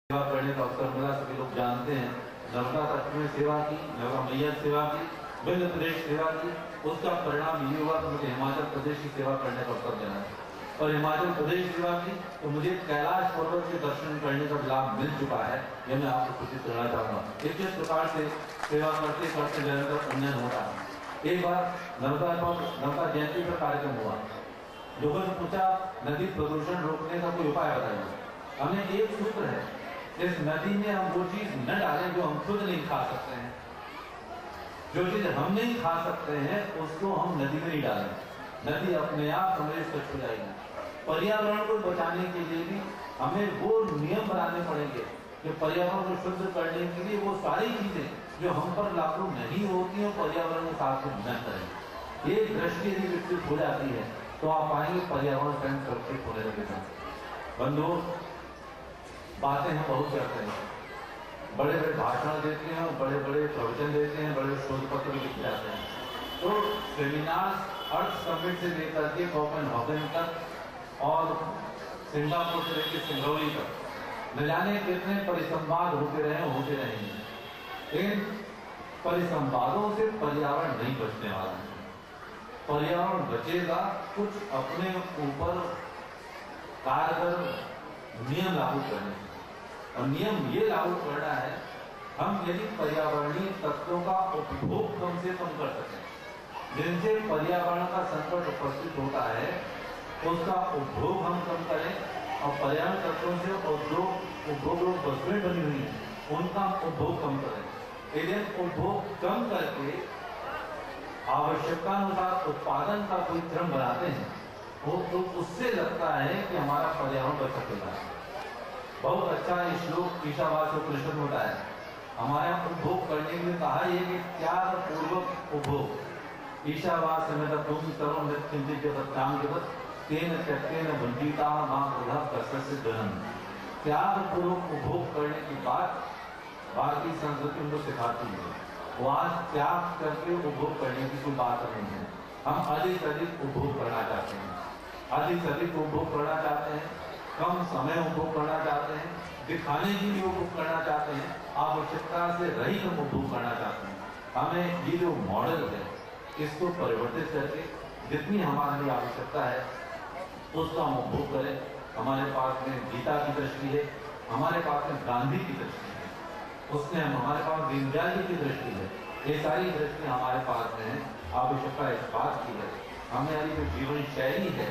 सेवा करने का अवसर मिला। सभी लोग जानते हैं नर्मदा तट में सेवा की, नर्मदा मैया सेवा की, विभिन्न प्रदेश सेवा की। उसका परिणाम ये हुआ कि मुझे हिमाचल प्रदेश की सेवा करने का अवसर मिला और हिमाचल प्रदेश सेवा की तो मुझे कैलाश पर्वत के दर्शन करने का लाभ मिल चुका है। ये मैं आपको सूचित करना चाहूँगा। इस प्रकार से सेवा करते करते निरंतर उन्नयन हो रहा है। एक बार नर्मदा जयंती पर कार्यक्रम हुआ। लोगों ने पूछा नदी प्रदूषण रोकने का कोई उपाय बताइए। हमें एक सूत्र है, इस नदी में हम वो चीज न डालें जो हम खुद नहीं खा सकते हैं। जो चीज हम नहीं खा सकते हैं उसको हम नदी में नहीं डालें। नदी अपने आप हमें स्वच्छ हो जाएगी। पर्यावरण को बचाने के लिए भी हमें वो नियम बनाने पड़ेंगे कि पर्यावरण को शुद्ध करने के लिए वो सारी चीजें जो हम पर लागू नहीं होती हैं पर्यावरण के साथ न करें। ये दृष्टि यदि विकसित हो जाती है तो आप पाएंगे पर्यावरण स्वयं सुरक्षित होने लगेगा। बंधु, बातें हम बहुत करते हैं, बड़े बड़े भाषण देते हैं, बड़े बड़े प्रवचन देते हैं, बड़े शोध पत्र लिखे जाते हैं। तो सेमिनार अर्थ समिट से लेकर के कोपेनहेगन तक और सिंगापुर से लेकर सिंगरौली तक न जाने कितने परिसंवाद होते रहेंगे। इन परिसंवादों से पर्यावरण नहीं बचने वाला है। पर्यावरण बचेगा कुछ अपने ऊपर कारगर नियम लागू करने और नियम ये लागू करना है हम यदि पर्यावरणीय तत्वों का उपभोग कम से कम कर सकें, जिनसे पर्यावरण का संकट उपस्थित होता है उसका उपभोग हम कम करें और पर्यावरण तत्वों से उपभोग वस्तुएं बनी हुई हैं उनका उपभोग कम करें। यदि उपभोग कम करके आवश्यकता अनुसार उत्पादन का कोई क्रम बनाते हैं तो उससे लगता है कि हमारा पर्यावरण बच सकेगा। बहुत अच्छा श्लोक ईशावास उपनिषद होता है। हमारे उपभोग करने के लिए कहा यह कि त्याग पूर्वक उपभोग। ईशावास में तुम सर्व चिंतित जगत तेन त्यक्तेन वंचिता मां क्रोधः कस्य धनम। त्याग पूर्वक उपभोग करने की बात भारतीय संस्कृति उनको सिखाती है। वहां त्याग करके उपभोग करने की कोई बात नहीं है। हम अधिक से अधिक उपभोग करना चाहते हैं, अधिक से अधिक उपभोग करना चाहते हैं, कम समय उपभोग करना चाहते हैं, दिखाने के लिए उपभोग करना चाहते हैं, आवश्यकता से रहित हम उपभोग करना चाहते हैं। हमें ये जो मॉडल है इसको परिवर्तित करके जितनी हमारे लिए आवश्यकता है उसका हम उपभोग करें। हमारे पास में गीता की दृष्टि है, हमारे पास में गांधी की दृष्टि है, उसने हमारे पास दीनदयाल जी की दृष्टि है। ये सारी दृष्टि हमारे पास में आवश्यकता इस बात की है हमारी जो जीवन शैली है,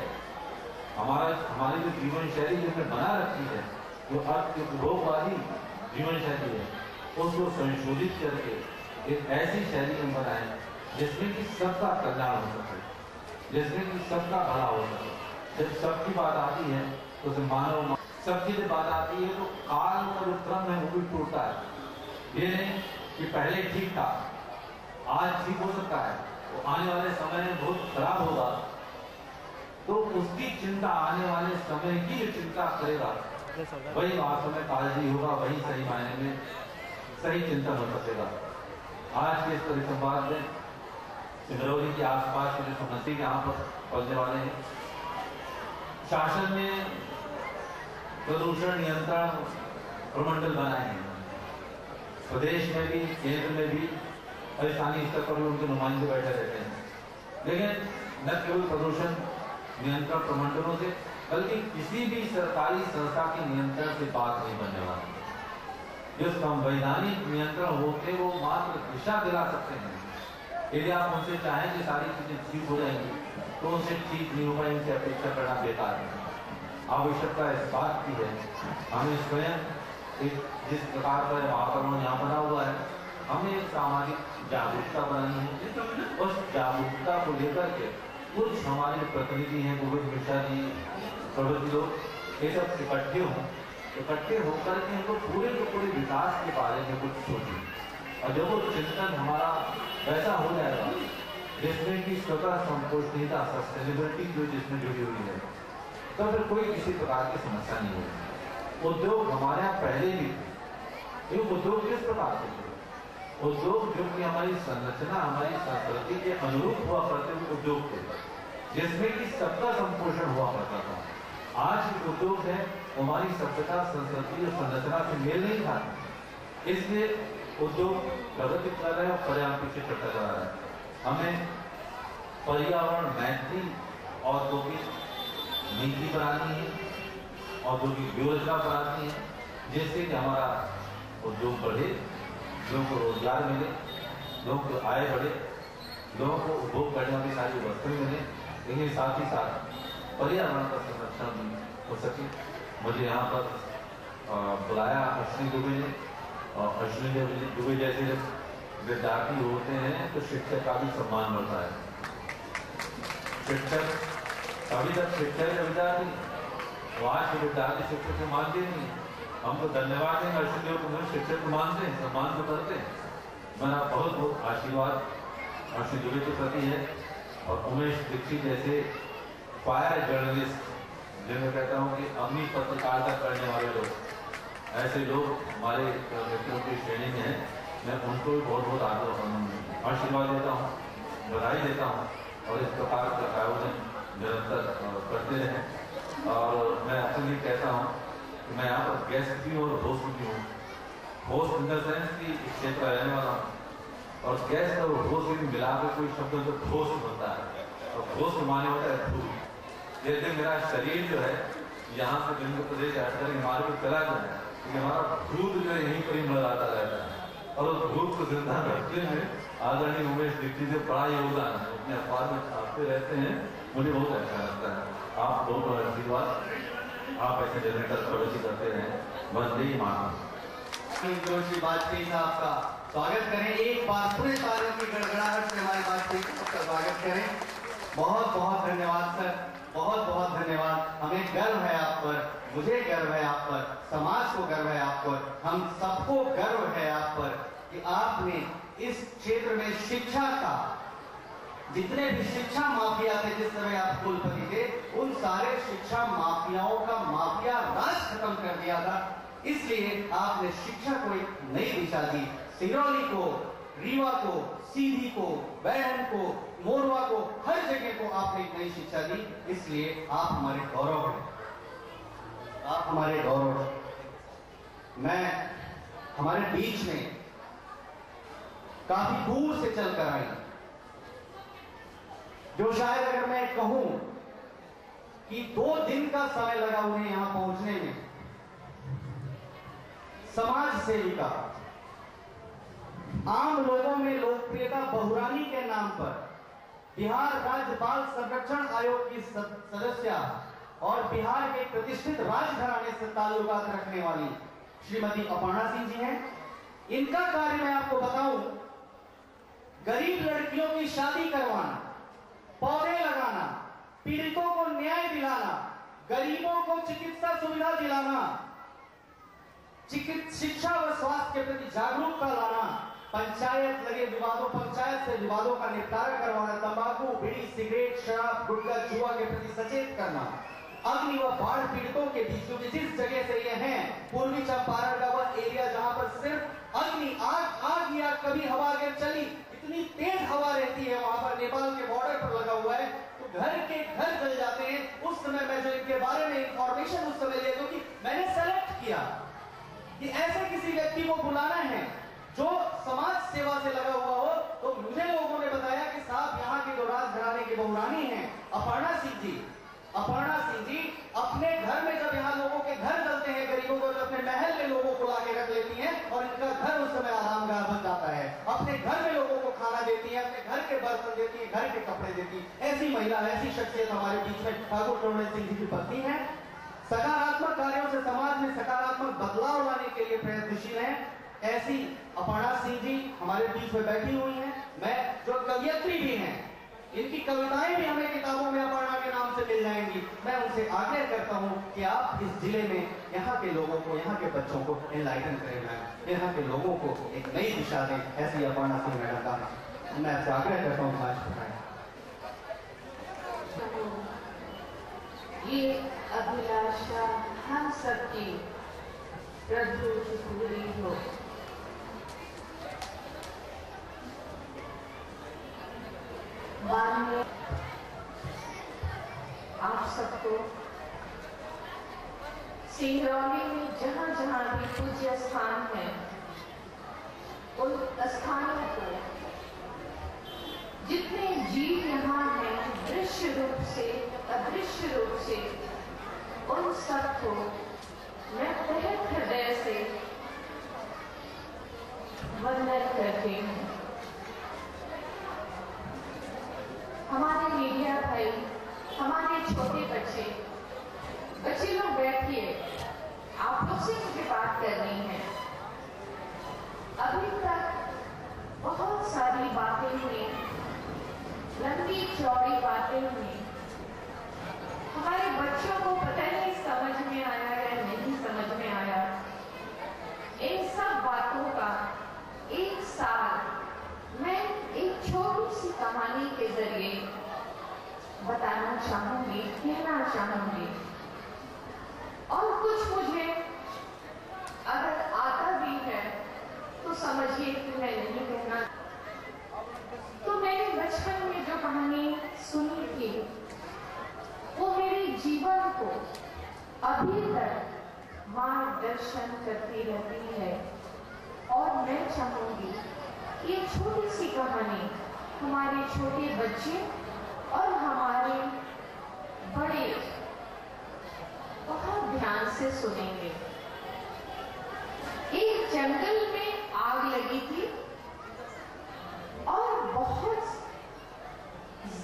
हमारी जो जीवन शैली जो हमने बना रखी है, जो अर्थ उपभोगवादी जीवन शैली है, उसको संशोधित करके एक ऐसी शैली हम बनाएं जिसमें कि सबका कल्याण हो सके, जिसमें कि सबका भला हो सके। जब सबकी बात आती है तो मानव सबकी जब बात आती है तो काल का जो क्रम है वो भी टूटता है। ये नहीं कि पहले ठीक था, आज ठीक हो सकता है, तो आने वाले समय में बहुत खराब होगा, तो उसकी चिंता आने वाले समय की जो चिंता करेगा वही वास्तव में कालजी होगा, वही सही मायने में सही चिंतन हो सकेगा। आज के इस परिसंवाद में सिंगरौली के आसपास के जो समस्या यहाँ पर पहुंचने वाले हैं, शासन ने प्रदूषण नियंत्रण प्रमंडल बनाए हैं। प्रदेश में भी, केंद्र में भी और स्थानीय स्तर पर भी उनके नुमाइंदे बैठे रहते हैं। लेकिन न केवल प्रदूषण नियंत्रण प्रमंडलों से बल्कि किसी भी सरकारी संस्था के नियंत्रण से बात नहीं बनने वाली। जो संवैधानिक नियंत्रण होते वो मात्र दिशा दिला सकते हैं। यदि आप उनसे चाहें कि सारी चीजें ठीक हो जाएंगी तो उनसे ठीक नहीं होगा, इनसे अपेक्षा करना बेकार है। आवश्यकता इस बात की है हमें स्वयं जिस प्रकार का वातावरण यहाँ बना हुआ है हमें एक सामाजिक जागरूकता बनानी है। उस जागरूकता को लेकर के कुछ हमारे प्रतिनिधि हैं, गोविंद मिश्रा जी प्रभृति लोग, ये सब इकट्ठे होकर के इनको पूरे के पूरे विकास के बारे में कुछ सोचें। और जब वो चिंतन हमारा वैसा हो जाएगा जिसमें कि स्वतः संपोषणीयता सस्टेनेबिलिटी जो जिसमें जुड़ी हुई है, तो फिर कोई किसी प्रकार की समस्या नहीं होगी। उद्योग हमारे यहाँ पहले भी थे। उद्योग किस प्रकार से थे? उद्योग जो कि हमारी संरचना, हमारी संस्कृति के अनुरूप हुआ करते हुए उद्योग थे, जिसमें कि सबका संपोषण हुआ करता था। आज उद्योग है हमारी सभ्यता संस्कृति और संरचना से मेल नहीं खाती। इसलिए उद्योग प्रगति कर रहे हैं और पर्यावरण पीछे चलता जा रहा है। हमें पर्यावरण मैत्री औद्योगिक नीति बनानी है, औद्योगिक योजना बनानी है, जिससे कि हमारा उद्योग बढ़े, लोगों को रोजगार मिले, लोगों को आय बढ़े, लोगों को उपभोग करने की सारी वस्तुएं मिले, लेकिन साथ ही साथ पर्यावरण का संरक्षण भी हो सके। मुझे यहाँ पर बुलाया अश्विनी दुबे ने, और अश्विनी दुबे जैसे विद्यार्थी होते हैं तो शिक्षक का भी सम्मान बढ़ता है। शिक्षक अभी तक शिक्षक या विद्यार्थी, आज के विद्यार्थी शिक्षक को मानते नहीं। हम तो धन्यवाद देंगे अश्विनी को, शिक्षक को मानते हैं, सम्मान तो करते हैं। मेरा बहुत बहुत आशीर्वाद अश्विनी दुबे के प्रति है, और उमेश दीक्षित जैसे फायर जर्नलिस्ट, जिन्हें कहता हूँ कि अग्नि पत्रकारिता करने वाले लोग, ऐसे लोग हमारे मित्रों की श्रेणी में हैं। मैं उनको भी बहुत बहुत आशीर्वाद देता हूँ, बधाई देता हूँ, और इस प्रकार का आयोजन निरंतर करते रहें। और मैं आपसे ये कहता हूँ कि मैं यहाँ पर गेस्ट भी हूँ और होस्ट भी हूँ। होस्ट इन द सेंस कि इस क्षेत्र में रहने वाला हूँ, और गेस्ट और होस्ट भी मिला के कोई शब्द जो ठोस बनता है, और ठोस माने होता है धूल। जैसे मेरा शरीर जो है यहाँ से मध्य प्रदेश हटकर हिमालय को चला गया है, क्योंकि हमारा भूत जो है यहीं पर ही मराता रहता है, और उस भूत को जिंदा रखते हैं आदरणीय उमेश दीक्षित से बड़ा योगदान है। अपने अखबार में छापते रहते हैं, मुझे बहुत अच्छा लगता है। आप बहुत बहुत आशीर्वाद, आप ऐसे जनरेटर प्रवेश करते रहें, बंदे ही माना। जोशी वाजपेयी साहब का स्वागत करें, एक बार पूरे तालियों की गड़गड़ाहट से हमारे वाजपेयी साहब का स्वागत करें। बहुत बहुत धन्यवाद सर, बहुत बहुत धन्यवाद। हमें गर्व है आप पर, मुझे गर्व है आप पर, समाज को गर्व है आप पर, हम सबको गर्व है आप पर कि आपने इस क्षेत्र में शिक्षा का, जितने भी शिक्षा माफिया थे जिस समय आप कुलपति थे, उन सारे शिक्षा माफियाओं का माफिया राज खत्म कर दिया था। इसलिए आपने शिक्षा को एक नई दिशा दी। सिरौली को, रीवा को, सीधी को, बैरन को, मोरवा को, हर जगह को आपने एक नई शिक्षा दी। इसलिए आप हमारे गौरव हैं, आप हमारे गौरव हैं। मैं हमारे बीच में काफी दूर से चलकर आई, जो शायद अगर मैं कहूं कि 2 दिन का समय लगा उन्हें यहां पहुंचने में। समाज सेविका, आम लोगों में लोकप्रियता बहुरानी के नाम पर बिहार राज्य बाल संरक्षण आयोग की सदस्य और बिहार के प्रतिष्ठित राजघराने से ताल्लुकात रखने वाली श्रीमती अपर्णा सिंह जी हैं। इनका कार्य मैं आपको बताऊं, गरीब लड़कियों की शादी करवाना, पौधे लगाना, पीड़ितों को न्याय दिलाना, गरीबों को चिकित्सा सुविधा दिलाना, शिक्षा व स्वास्थ्य के प्रति जागरूकता लाना, पंचायत लगे विवादों, पंचायत से विवादों का निपटारा करवाना, तंबाकू, बीड़ी, सिगरेट, शराब, गुटखा, जुआ के प्रति सचेत करना, अग्नि व बाढ़ पीड़ितों के बीच, क्योंकि जिस जगह से ये हैं, पूर्वी चंपारण का वह एरिया जहां पर सिर्फ अग्नि, आग या कभी हवा अगर चली, इतनी तेज हवा रहती है, वहां पर नेपाल के बॉर्डर पर लगा हुआ है, तो घर के घर जल जाते हैं। उस समय मैं जो इनके बारे में इंफॉर्मेशन उस समय ले, क्योंकि मैंने सेलेक्ट किया कि ऐसे किसी व्यक्ति को बुलाना है जो समाज सेवा से लगा हुआ हो, तो मुझे लोगों ने बताया कि साहब यहाँ के जो राजघराने के बहुरानी हैं अपर्णा सिंह जी, अपर्णा सिंह जी अपने घर में जब यहाँ लोगों के घर चलते हैं, गरीबों को, अपने महल में लोगों को लाके रख लेती हैं, और इनका घर उस समय आरामगाह बन जाता है। अपने घर में लोगों को खाना देती है, अपने घर के बर्तन देती है, घर के कपड़े देती है। ऐसी महिला, ऐसी शख्सियत हमारे बीच में ठाकुर टोडर सिंह जी की पत्नी है। सकारात्मक कार्यों से समाज में सकारात्मक बदलाव लाने के लिए प्रयत्नशील हैं। ऐसी अपर्णा सिंह जी हमारे बीच में बैठी हुई हैं। मैं जो कवियत्री भी हैं, इनकी कविताएं भी हमें किताबों में अपर्णा के नाम से मिल जाएंगी। मैं उनसे आग्रह करता हूं कि आप इस जिले में यहाँ के लोगों को, यहाँ के बच्चों को एनलाइटन करें, मैम, यहाँ के लोगों को एक नई दिशा दें। ऐसी अपर्णा सिंह मैडम का मैं आपसे आग्रह करता हूँ, आज बताएं। ये अभिलाषा हम सबकी प्रभु की पूरी हो। माननीय आप सबको सिंगरौली में जहाँ जहाँ भी पूज्य स्थान है, उन स्थानों को जितने जीव यहाँ हैं, दृश्य रूप से अदृश्य रूप से, उन सबको मैं तहे हृदय से वंदन करती हूँ। हमारे मीडिया भाई, हमारे छोटे बच्चे लोग बैठिए, आप लोग से मुझे बात करनी है। अभी तक बहुत सारी बातें हुई, लंबी चौड़ी बातें हुई। हमारे बच्चों को पता नहीं समझ में आया या नहीं समझ में आया। इन सब बातों का एक सार मैं एक छोटी सी कहानी के जरिए बताना चाहूंगी, कहना चाहूंगी। और कुछ मुझे अगर आता भी है तो समझिए कि मैं नहीं कहना। तो मैंने बचपन में जो कहानी सुनी थी वो मेरे जीवन को अभी तक मार्गदर्शन करती रहती है। और मैं चाहूंगी ये छोटी सी कहानी हमारे छोटे बच्चे और हमारे बड़े बहुत ध्यान से सुनेंगे। एक जंगल में आग लगी थी और बहुत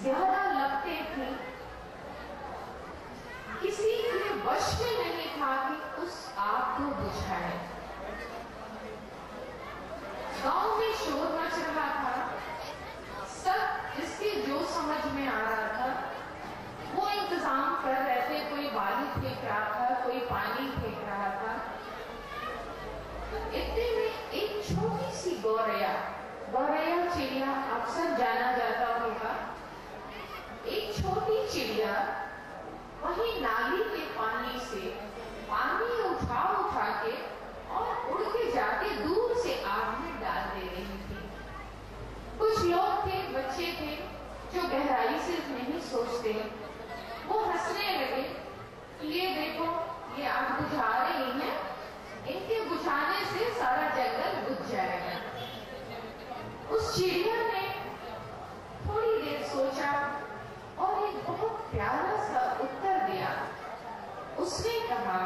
ज्यादा लगते थे। किसी के वश में नहीं था कि उस आग को बुझाए। गांव में शोर मच रहा था। सब जिसके जो समझ में आ रहा था वो इंतजाम कर रहे थे। कोई बालू फेंक रहा था, कोई पानी फेंक रहा था। इतने में एक छोटी सी गौरैया चिड़िया अक्सर जाना जाता होगा। एक छोटी चिड़िया वही नाली के पानी से पानी उठा के और उड़ के जाके दूर से आग में डाल दे रही थी। कुछ लोग थे, बच्चे थे जो गहराई से नहीं सोचते। वो हंसने लगे, ये देखो ये आग बुझा रही है, इनके बुझाने से सारा जंगल बुझ जाएगा। उस चिड़िया ने थोड़ी देर सोचा और एक बहुत प्यारा सा उत्तर दिया। उसने कहा,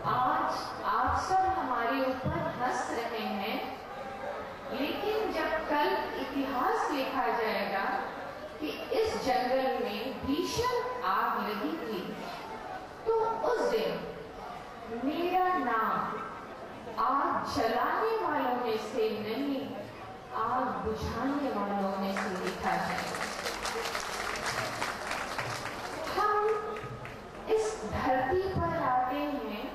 आज आप सब हमारे ऊपर हंस रहे हैं, लेकिन जब कल इतिहास लिखा जाएगा कि इस जंगल में भीषण आग लगी थी, तो उस दिन मेरा नाम आग जलाने वालों में से नहीं, आग बुझाने वालों में से लिखा जाएगा। हम इस धरती पर आते हैं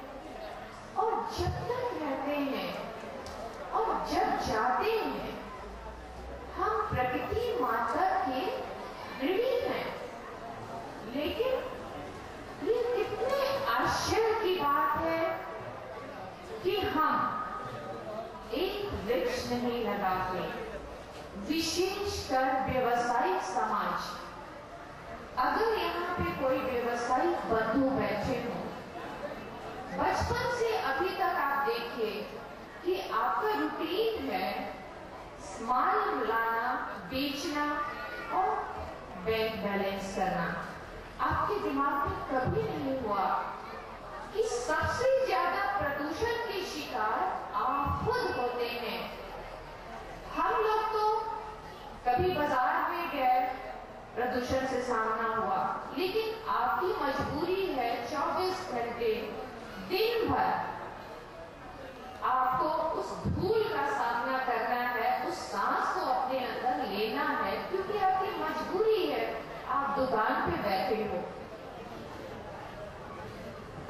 और जब तक रहते हैं और जब जाते हैं, हम प्रकृति माता के ऋणी हैं। लेकिन ये कितने आश्चर्य की बात है कि हम एक वृक्ष नहीं लगाते, विशेषकर व्यवसायिक समाज। अगर यहाँ पे कोई व्यवसायिक बंधु बैठे हो, बचपन से अभी तक आप देखिए कि आपका रूटीन है माल लाना, बेचना और बैंक बैलेंस करना। आपके दिमाग में कभी नहीं हुआ कि सबसे ज्यादा प्रदूषण के शिकार आप खुद होते हैं। हम लोग तो कभी बाजार में गए, प्रदूषण से सामना हुआ, लेकिन आपकी मजबूरी है 24 घंटे दिन भर आपको उस धूल का सामना करना है, उस सांस को अपने अंदर लेना है, क्योंकि आपकी मजबूरी है। आप दुकान पे बैठे हो।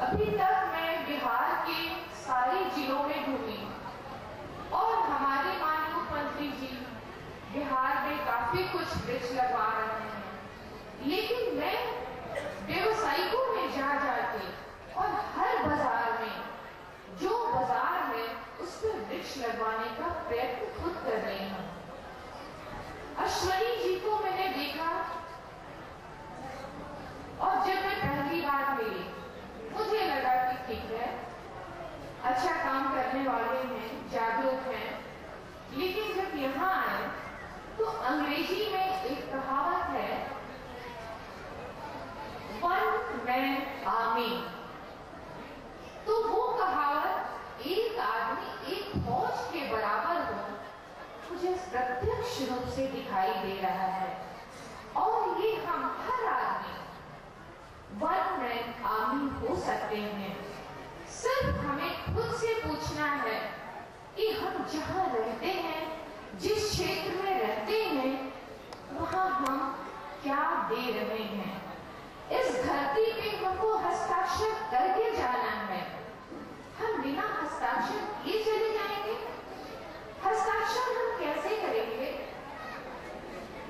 अभी तक मैं बिहार के सारे जिलों में घूमी और हमारे माननीय मुख्यमंत्री जी बिहार में काफी कुछ वृक्ष लगवा रहे हैं, लेकिन मैं व्यवसायिकों में जा जाके और हर बाजार में जो बाजार है उस पर वृक्ष लगवाने का प्रयत्न खुद कर रही हूँ। अश्वनी जी को मैंने देखा और जब मैं पहली बार मिली, मुझे लगा कि ठीक अच्छा काम करने वाले हैं, जागरूक हैं, लेकिन जब यहाँ आए तो अंग्रेजी में एक कहावत है, वन मैन आर्मी। तो वो कहावत एक आदमी एक फौज के बराबर हो, मुझे प्रत्यक्ष रूप से दिखाई दे रहा है। और ये हम हर आदमी वन मैन आर्मी हो सकते हैं। सिर्फ हमें खुद से पूछना है कि हम जहाँ रहते हैं, जिस क्षेत्र में रहते हैं, वहाँ हम क्या दे रहे हैं। इस धरती पे हमको हस्ताक्षर करके जाना है। हम बिना हस्ताक्षर किए चले जाएंगे। हस्ताक्षर हम कैसे करेंगे?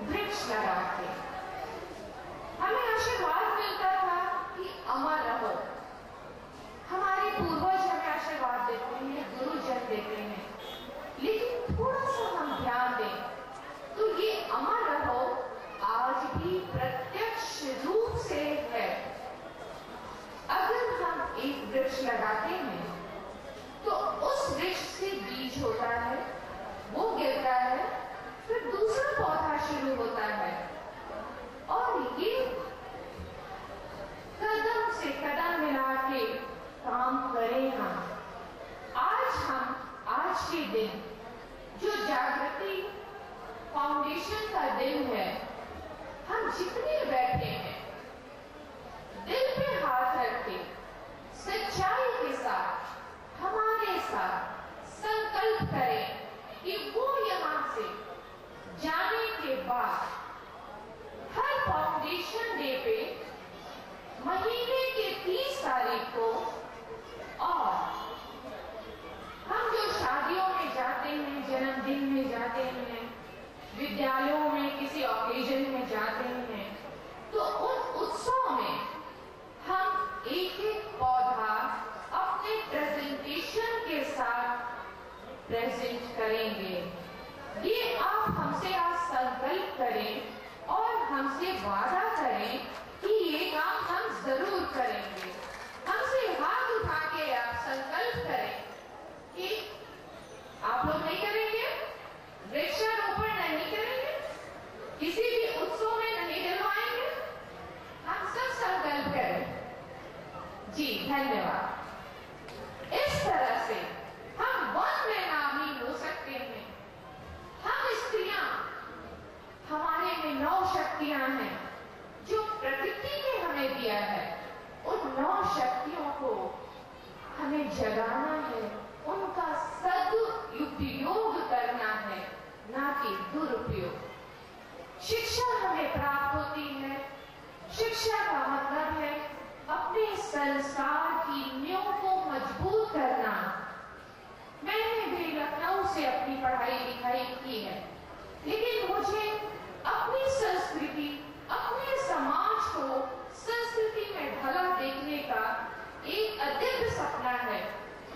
वृक्ष लगा के। हमें आशीर्वाद मिलता था कि अमर रहो। हमारे पूर्वज हमें आशीर्वाद देते हैं, गुरुजन देते हैं, लेकिन थोड़ा सा हम ध्यान दें तो ये अमर रहो आज भी प्रत्यक्ष रूप से है। अगर हम एक वृक्ष लगाते हैं तो उस वृक्ष से बीज होता है, वो गिरता है, फिर दूसरा पौधा शुरू होता है, और ये कदम से कदम मिला के काम करें। हम आज के दिन जो जागृति फाउंडेशन का दिन है, हम जितने बैठे हैं दिल पे हाथ रख के सच्चाई के साथ हमारे साथ संकल्प करें कि वो यहाँ से जाने के बाद हर फाउंडेशन डे पे महीने के 30 तारीख को, और हम जो शादियों में जाते हैं, जन्मदिन में जाते हैं, विद्यालयों में किसी ऑकेजन में जाते हैं, तो उन उत्सव में हम एक एक पौधा अपने प्रेजेंटेशन के साथ प्रेजेंट करेंगे। ये आप हमसे आज संकल्प करें और हमसे वादा करें कि ये काम हम जरूर करेंगे। हमसे हाथ उठा के आप संकल्प करें कि आप लोग नहीं करेंगे, वृक्षारोपण नहीं करेंगे, किसी भी उत्सव में नहीं डलवाएंगे। हम सब संकल्प करें। जी धन्यवाद। इस तरह से हम वन मैन आर्मी हो सकते हैं। हम स्त्रियां, हमारे में 9 शक्तियां हैं जो प्रकृति ने हमें दिया है। उन 9 शक्तियों को हमें जगाना है, उनका सदुपयोग करना है, ना कि दुरुपयोग। शिक्षा हमें प्राप्त होती है। शिक्षा का मतलब है अपने संस्कार की नींव को मजबूत करना। मैंने भी लखनऊ से अपनी पढ़ाई लिखाई की है, लेकिन मुझे अपनी संस्कृति, अपने समाज को संस्कृति में ढला देखने का एक अदिव्य सपना है।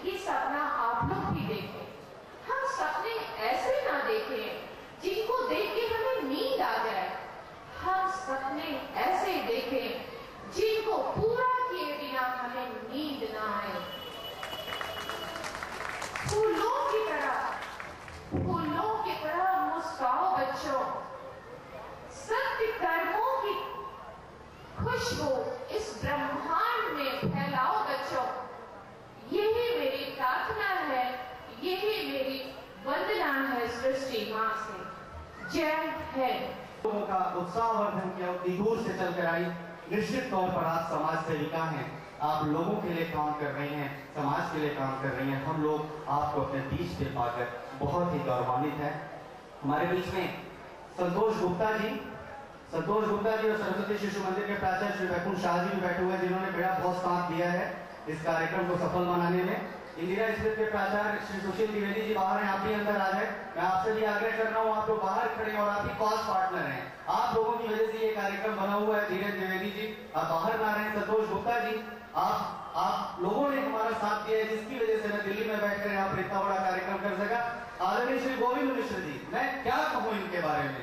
ये सपना आप लोग भी देखें। हम सपने ऐसे ना देखें जिनको देख के हमें नींद आ जाए। हम सपने ऐसे देखें जिनको पूरा किए बिना हमें नींद ना आए। फूलों की तरह मुस्कुराओ बच्चों। सत्य कर्मों की खुशबू इस ब्रह्मांड में फैलाओ बच्चों। यही मेरी प्रार्थना है, यही मेरी वंदना है सृष्टि मां से। जय हिंद। लोगों का उत्साहवर्धन किया, उतनी दूर से चलकर आई। निश्चित तौर पर आप समाज सेविका हैं, आप लोगों के लिए काम कर रही हैं, समाज के लिए काम कर रही हैं। हम लोग आपको अपने बीच पे पाकर बहुत ही गौरवान्वित हैं। हमारे बीच में संतोष गुप्ता जी और सरस्वती शिशु मंदिर के प्राचार्य श्री वैकुंठ शाह जी भी बैठे हुए हैं, जिन्होंने बड़ा बहुत साथ दिया है इस कार्यक्रम को सफल बनाने में। इंदिरा स्थित के प्राचार्य श्री सुशील द्विवेदी जी बाहर हैं, आप भी अंदर आ जाए। मैं आपसे भी आग्रह कर रहा हूँ, आप लोग बाहर खड़े हैं और आप ही कॉज पार्टनर हैं। आप लोगों की वजह से ये कार्यक्रम बना हुआ है। धीरज द्विवेदी जी आप बाहर ना रहे। संतोष गुप्ता जी आप लोगों ने हमारा साथ दिया है, जिसकी वजह से मैं दिल्ली में बैठकर यहाँ पर इतना बड़ा कार्यक्रम कर सका। आदरणीय श्री गोविंद मिश्र जी, मैं क्या कहूँ इनके बारे में।